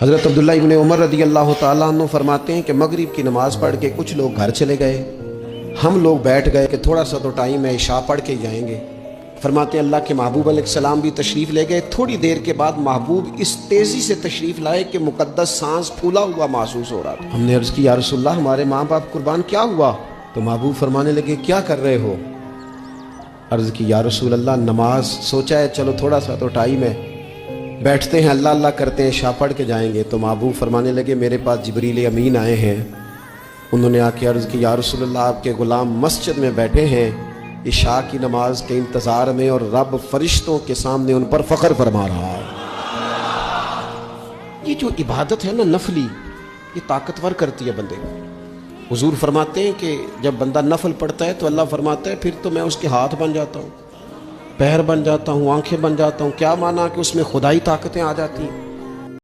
हज़रत अब्दुल्लाह इब्न उमर रदी अल्लाह तआला अन्हु फरमाते हैं कि मगरिब की नमाज़ पढ़ के कुछ लोग घर चले गए, हम लोग बैठ गए कि थोड़ा सा तो टाइम है, इशा पढ़ के जाएंगे। फरमाते हैं अल्लाह के महबूब अलैहिस्सलाम भी तशरीफ़ ले गए। थोड़ी देर के बाद महबूब इस तेज़ी से तशरीफ़ लाए कि मुक़द्दस सांस फूला हुआ महसूस हो रहा था। हमने अर्ज़ की या रसूलल्लाह हमारे माँ बाप कुर्बान, क्या हुआ? तो महबूब फरमाने लगे क्या कर रहे हो? अर्ज़ की या रसूल अल्लाह नमाज सोचा है चलो थोड़ा सा तो टाइम है, बैठते हैं अल्लाह अल्लाह करते हैं, इशा पढ़ के जाएंगे। तो महबूब फरमाने लगे मेरे पास जिब्रील अमीन आए हैं, उन्होंने आके अर्ज़ की या रसूल अल्लाह आपके ग़ुलाम मस्जिद में बैठे हैं इशा की नमाज के इंतज़ार में और रब फरिश्तों के सामने उन पर फ़ख्र फरमा रहा है। ये जो इबादत है ना नफली, ये ताकतवर करती है बंदे को। हुजूर फरमाते हैं कि जब बंदा नफल पढ़ता है तो अल्लाह फरमाता है फिर तो मैं उसके हाथ बन जाता हूँ, पैर बन जाता हूँ, आंखें बन जाता हूँ। क्या माना कि उसमें खुदाई ताकतें आ जाती हैं।